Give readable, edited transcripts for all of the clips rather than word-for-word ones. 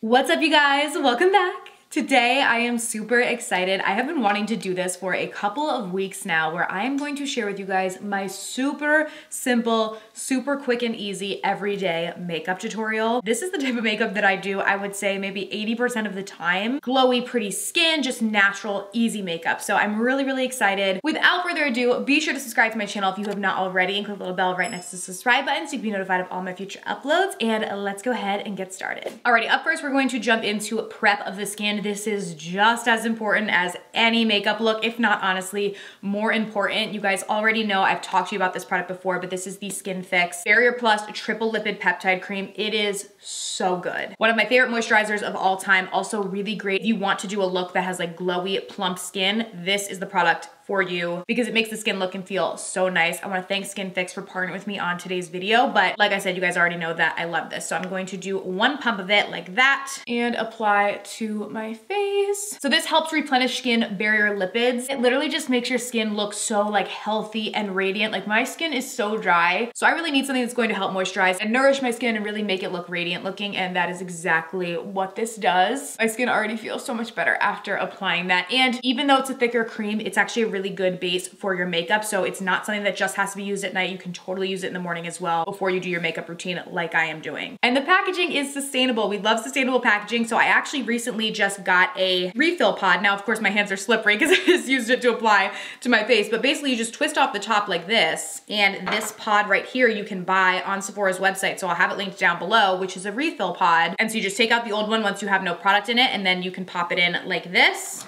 What's up, you guys? Welcome back. Today I am super excited. I have been wanting to do this for a couple of weeks now where I am going to share with you guys my super simple, super quick and easy everyday makeup tutorial. This is the type of makeup that I do, I would say maybe 80% of the time. Glowy, pretty skin, just natural, easy makeup. So I'm really excited. Without further ado, be sure to subscribe to my channel if you have not already and click the little bell right next to the subscribe button so you can be notified of all my future uploads. And let's go ahead and get started. Alrighty, up first, we're going to jump into prep of the skin. This is just as important as any makeup look, if not honestly more important. You guys already know I've talked to you about this product before, but this is the Skinfix Barrier Triple Lipid-Peptide Cream. It is so good. One of my favorite moisturizers of all time. Also really great if you want to do a look that has like glowy, plump skin. This is the product for you because it makes the skin look and feel so nice. I want to thank Skinfix for partnering with me on today's video, but like I said, you guys already know that I love this. So I'm going to do one pump of it like that and apply to my face. So this helps replenish skin barrier lipids. It literally just makes your skin look so like healthy and radiant. Like my skin is so dry, so I really need something that's going to help moisturize and nourish my skin and really make it look radiant looking, and that is exactly what this does. My skin already feels so much better after applying that, and even though it's a thicker cream, it's actually a really good base for your makeup, so it's not something that just has to be used at night. You can totally use it in the morning as well before you do your makeup routine like I am doing. And the packaging is sustainable. We love sustainable packaging, so I actually recently just got a refill pod. Now, of course, my hands are slippery because I just used it to apply to my face, but basically you just twist off the top like this, and this pod right here you can buy on Sephora's website, so I'll have it linked down below, which is a refill pod. And so you just take out the old one once you have no product in it, and then you can pop it in like this.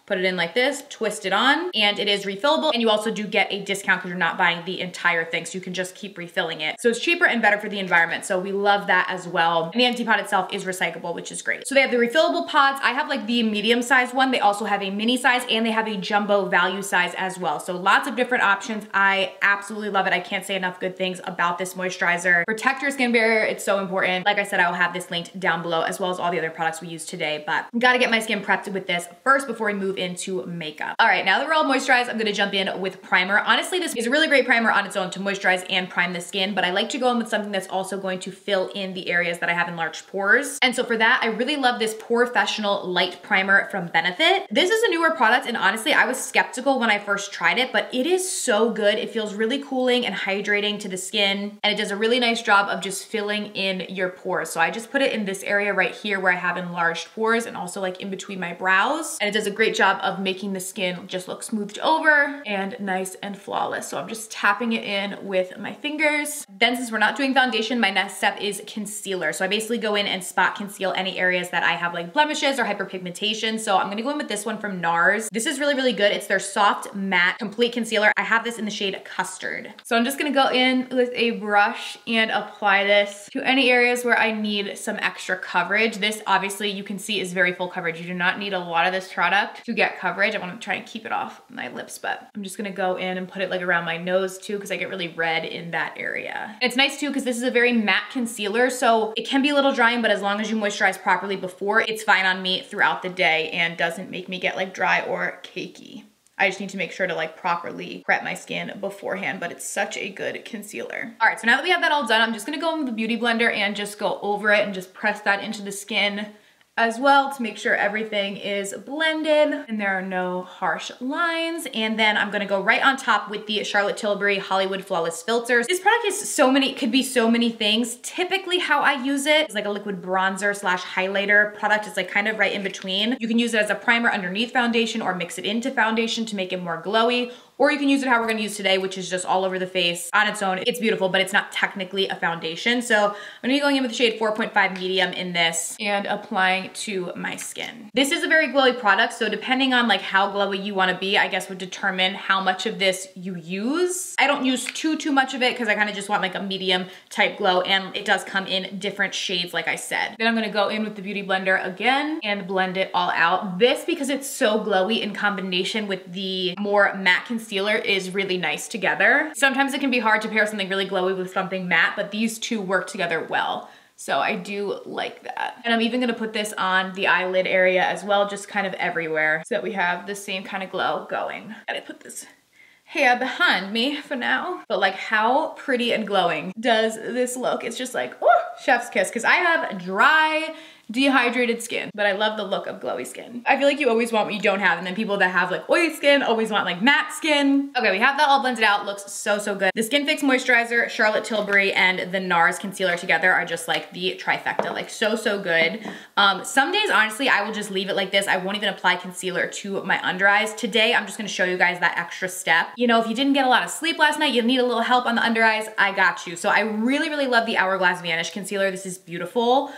Put it in like this, twist it on, and it is refillable. And you also do get a discount because you're not buying the entire thing, so you can just keep refilling it. So it's cheaper and better for the environment, so we love that as well. And the empty pod itself is recyclable, which is great. So they have the refillable pods. I have like the medium-sized one. They also have a mini size, and they have a jumbo value size as well. So lots of different options. I absolutely love it. I can't say enough good things about this moisturizer. Protect your skin barrier, it's so important. Like I said, I will have this linked down below as well as all the other products we use today, but gotta get my skin prepped with this first before we move into makeup. All right, now that we're all moisturized, I'm gonna jump in with primer. Honestly, this is a really great primer on its own to moisturize and prime the skin, but I like to go in with something that's also going to fill in the areas that I have enlarged pores. And so for that, I really love this Porefessional Light Primer from Benefit. This is a newer product, and honestly, I was skeptical when I first tried it, but it is so good. It feels really cooling and hydrating to the skin, and it does a really nice job of just filling in your pores. So I just put it in this area right here where I have enlarged pores and also like in between my brows, and it does a great job of making the skin just look smoothed over and nice and flawless. So I'm just tapping it in with my fingers. Then since we're not doing foundation, my next step is concealer. So I basically go in and spot conceal any areas that I have like blemishes or hyperpigmentation. So I'm gonna go in with this one from NARS. This is really good. It's their soft matte complete concealer. I have this in the shade Custard. So I'm just gonna go in with a brush and apply this to any areas where I need some extra coverage. This obviously you can see is very full coverage. You do not need a lot of this product to get coverage. I want to try and keep it off my lips, but I'm just gonna go in and put it like around my nose too because I get really red in that area. It's nice too because this is a very matte concealer, so it can be a little drying, but as long as you moisturize properly before, it's fine on me throughout the day and doesn't make me get like dry or cakey. I just need to make sure to like properly prep my skin beforehand, but it's such a good concealer. All right, so now that we have that all done, I'm just gonna go in with the Beauty Blender and just go over it and just press that into the skin as well to make sure everything is blended and there are no harsh lines. And then I'm gonna go right on top with the Charlotte Tilbury Hollywood Flawless Filters. This product is could be so many things. Typically how I use it is like a liquid bronzer / highlighter product. It's like kind of right in between. You can use it as a primer underneath foundation or mix it into foundation to make it more glowy. Or you can use it how we're gonna use today, which is just all over the face on its own. It's beautiful, but it's not technically a foundation. So I'm gonna be going in with the shade 4.5 medium in this and applying to my skin. This is a very glowy product, so depending on like how glowy you wanna be, I guess would determine how much of this you use. I don't use too much of it because I kind of just want like a medium type glow, and it does come in different shades like I said. Then I'm gonna go in with the Beauty Blender again and blend it all out. This, because it's so glowy in combination with the more matte concealer, is really nice together. Sometimes it can be hard to pair something really glowy with something matte, but these two work together well. So I do like that. And I'm even gonna put this on the eyelid area as well, just kind of everywhere, so that we have the same kind of glow going. Gotta put this hair behind me for now. But like, how pretty and glowing does this look? It's just like, oh, chef's kiss, because I have dry dehydrated skin, but I love the look of glowy skin. I feel like you always want what you don't have, and then people that have like oily skin always want like matte skin. Okay, we have that all blended out. Looks so, so good. The Skinfix moisturizer, Charlotte Tilbury, and the NARS concealer together are just like the trifecta, like so, so good. Some days, honestly, I will just leave it like this. I won't even apply concealer to my under eyes. Today, I'm just gonna show you guys that extra step. You know, if you didn't get a lot of sleep last night, you need a little help on the under eyes, I got you. So I really, really love the Hourglass Vanish concealer. This is beautiful.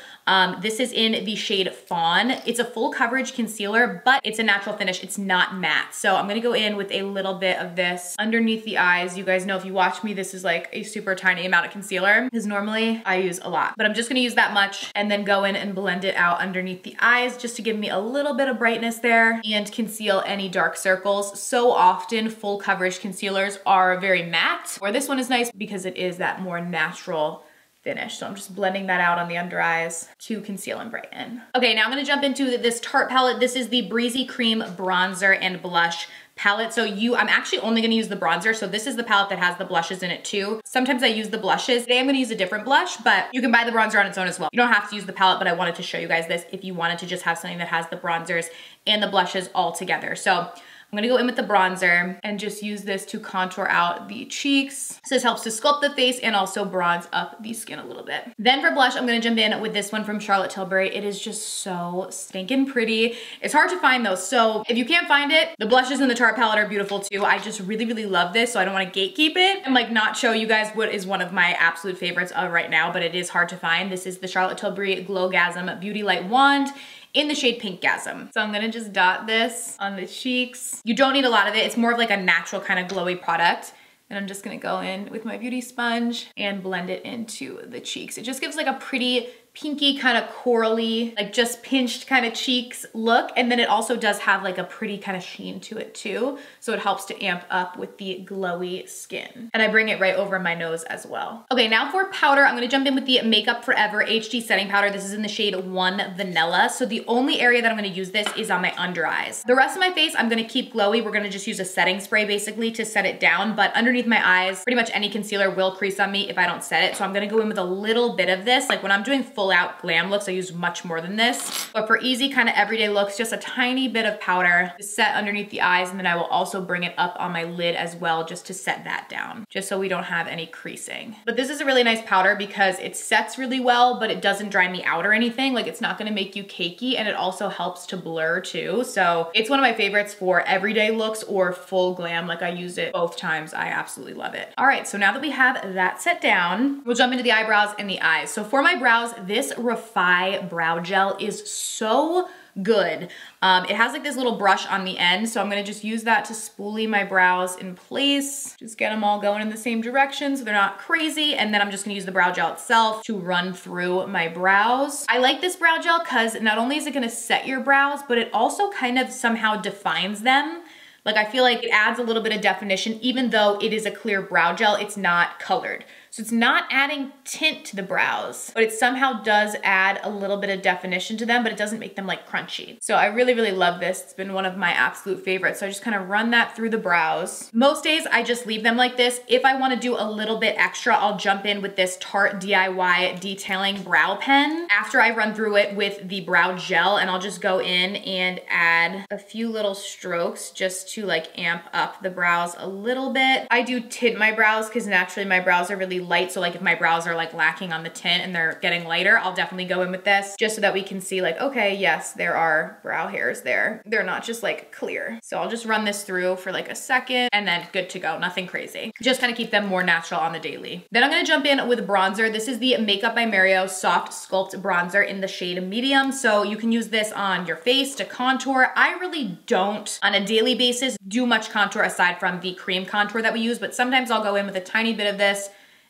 This is in the shade Fawn. It's a full coverage concealer, but it's a natural finish. It's not matte. So I'm gonna go in with a little bit of this underneath the eyes. You guys know if you watch me, this is like a super tiny amount of concealer because normally I use a lot, but I'm just gonna use that much and then go in and blend it out underneath the eyes just to give me a little bit of brightness there and conceal any dark circles. So often full coverage concealers are very matte, or this one is nice because it is that more natural finish. So I'm just blending that out on the under eyes to conceal and brighten. Okay, now I'm gonna jump into this Tarte palette. This is the Breezy Cream Bronzer and Blush palette. So I'm actually only gonna use the bronzer. So this is the palette that has the blushes in it too. Sometimes I use the blushes. Today I'm gonna use a different blush, but you can buy the bronzer on its own as well. You don't have to use the palette, but I wanted to show you guys this if you wanted to just have something that has the bronzers and the blushes all together. So I'm gonna go in with the bronzer and just use this to contour out the cheeks. So this helps to sculpt the face and also bronze up the skin a little bit. Then for blush, I'm gonna jump in with this one from Charlotte Tilbury. It is just so stinking pretty. It's hard to find those, so if you can't find it, the blushes in the Tarte palette are beautiful too. I just really, really love this, so I don't wanna gatekeep it and like not show you guys what is one of my absolute favorites of right now, but it is hard to find. This is the Charlotte Tilbury Glowgasm Beauty Light Wand in the shade Pinkgasm. So I'm gonna just dot this on the cheeks. You don't need a lot of it. It's more of like a natural kind of glowy product. And I'm just gonna go in with my beauty sponge and blend it into the cheeks. It just gives like a pretty pinky kind of corally, like just pinched kind of cheeks look. And then it also does have like a pretty kind of sheen to it too. So it helps to amp up with the glowy skin. And I bring it right over my nose as well. Okay, now for powder, I'm gonna jump in with the Makeup Forever HD Setting Powder. This is in the shade 1 Vanilla. So the only area that I'm gonna use this is on my under eyes. The rest of my face, I'm gonna keep glowy. We're gonna just use a setting spray basically to set it down. But underneath my eyes, pretty much any concealer will crease on me if I don't set it. So I'm gonna go in with a little bit of this. Like when I'm doing full out glam looks, I use much more than this. But for easy kind of everyday looks, just a tiny bit of powder to set underneath the eyes, and then I will also bring it up on my lid as well just to set that down, just so we don't have any creasing. But this is a really nice powder because it sets really well, but it doesn't dry me out or anything. Like it's not gonna make you cakey, and it also helps to blur too. So it's one of my favorites for everyday looks or full glam. Like I use it both times. I absolutely love it. All right, so now that we have that set down, we'll jump into the eyebrows and the eyes. So for my brows, this Refy brow gel is so good. It has like this little brush on the end, so I'm gonna just use that to spoolie my brows in place. Just get them all going in the same direction so they're not crazy, and then I'm just gonna use the brow gel itself to run through my brows. I like this brow gel because not only is it gonna set your brows, but it also kind of somehow defines them. Like I feel like it adds a little bit of definition. Even though it is a clear brow gel, it's not colored. So it's not adding tint to the brows, but it somehow does add a little bit of definition to them, but it doesn't make them like crunchy. So I really, really love this. It's been one of my absolute favorites. So I just kind of run that through the brows. Most days I just leave them like this. If I want to do a little bit extra, I'll jump in with this Tarte DIY Detailing Brow Pen after I run through it with the brow gel, and I'll just go in and add a few little strokes just to like amp up the brows a little bit. I do tint my brows because naturally my brows are really light. So like if my brows are like lacking on the tint and they're getting lighter, I'll definitely go in with this just so that we can see like, okay, yes, there are brow hairs there. They're not just like clear. So I'll just run this through for like a second and then good to go, nothing crazy. Just kind of keep them more natural on the daily. Then I'm gonna jump in with bronzer. This is the Makeup by Mario Soft Sculpt Bronzer in the shade Medium. So you can use this on your face to contour. I really don't on a daily basis do much contour aside from the cream contour that we use, but sometimes I'll go in with a tiny bit of this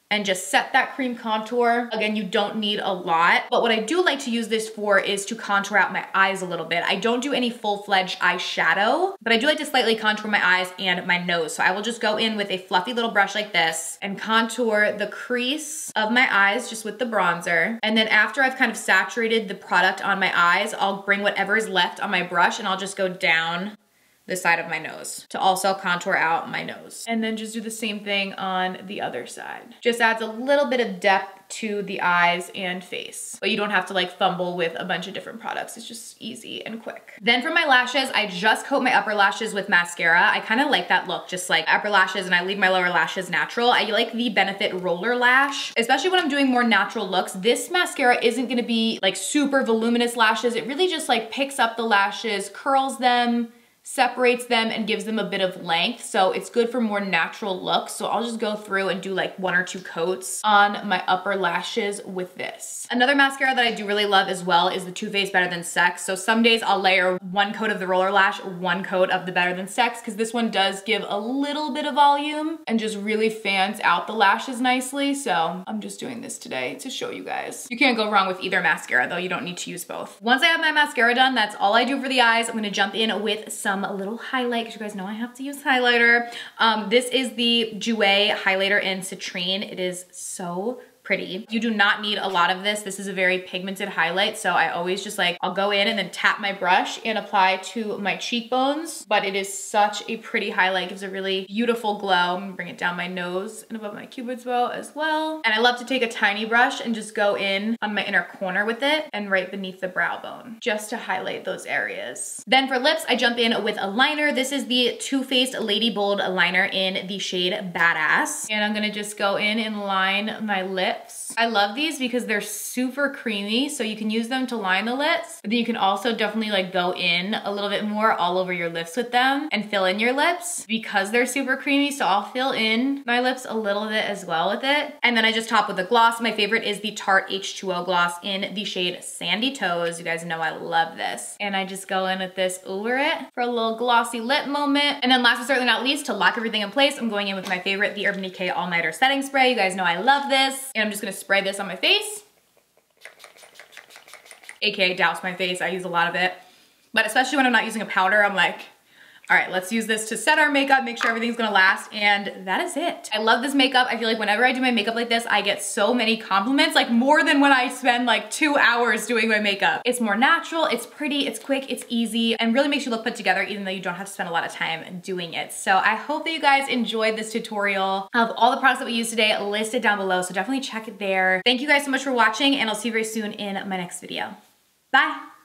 and just set that cream contour. Again, you don't need a lot, but what I do like to use this for is to contour out my eyes a little bit. I don't do any full-fledged eyeshadow, but I do like to slightly contour my eyes and my nose. So I will just go in with a fluffy little brush like this and contour the crease of my eyes just with the bronzer. And then after I've kind of saturated the product on my eyes, I'll bring whatever is left on my brush and I'll just go down the side of my nose to also contour out my nose. And then just do the same thing on the other side. Just adds a little bit of depth to the eyes and face. But you don't have to like fumble with a bunch of different products. It's just easy and quick. Then for my lashes, I just coat my upper lashes with mascara. I kind of like that look, just like upper lashes, and I leave my lower lashes natural. I like the Benefit Roller Lash, especially when I'm doing more natural looks. This mascara isn't gonna be like super voluminous lashes. It really just like picks up the lashes, curls them, separates them, and gives them a bit of length. So it's good for more natural looks. So I'll just go through and do like 1 or 2 coats on my upper lashes with this. Another mascara that I do really love as well is the Too Faced Better Than Sex. So some days I'll layer 1 coat of the Roller Lash, 1 coat of the Better Than Sex, because this one does give a little bit of volume and just really fans out the lashes nicely. So I'm just doing this today to show you guys. You can't go wrong with either mascara though. You don't need to use both. Once I have my mascara done, that's all I do for the eyes. I'm gonna jump in with some little highlight, because you guys know I have to use highlighter. This is the Jouer highlighter in Citrine. It is so pretty. You do not need a lot of this. This is a very pigmented highlight, so I always just like, I'll go in and then tap my brush and apply to my cheekbones, but it is such a pretty highlight. It gives a really beautiful glow. I'm gonna bring it down my nose and above my cupid's bow as well. And I love to take a tiny brush and just go in on my inner corner with it and right beneath the brow bone, just to highlight those areas. Then for lips, I jump in with a liner. This is the Too Faced Lady Bold liner in the shade Badass. And I'm gonna just go in and line my lips. I love these because they're super creamy, so you can use them to line the lips, but then you can also definitely like go in a little bit more all over your lips with them and fill in your lips because they're super creamy. So I'll fill in my lips a little bit as well with it. And then I just top with a gloss. My favorite is the Tarte H2O gloss in the shade Sandy Toes. You guys know I love this. And I just go in with this over it for a little glossy lip moment. And then last but certainly not least, to lock everything in place, I'm going in with my favorite, the Urban Decay All Nighter Setting Spray. You guys know I love this. And I'm just gonna spray this on my face, aka douse my face. I use a lot of it, but especially when I'm not using a powder, I'm like, all right, let's use this to set our makeup, make sure everything's gonna last, and that is it. I love this makeup. I feel like whenever I do my makeup like this, I get so many compliments, like more than when I spend like 2 hours doing my makeup. It's more natural, it's pretty, it's quick, it's easy, and really makes you look put together even though you don't have to spend a lot of time doing it. So I hope that you guys enjoyed this tutorial. I have all the products that we used today listed down below, so definitely check it there. Thank you guys so much for watching, and I'll see you very soon in my next video. Bye.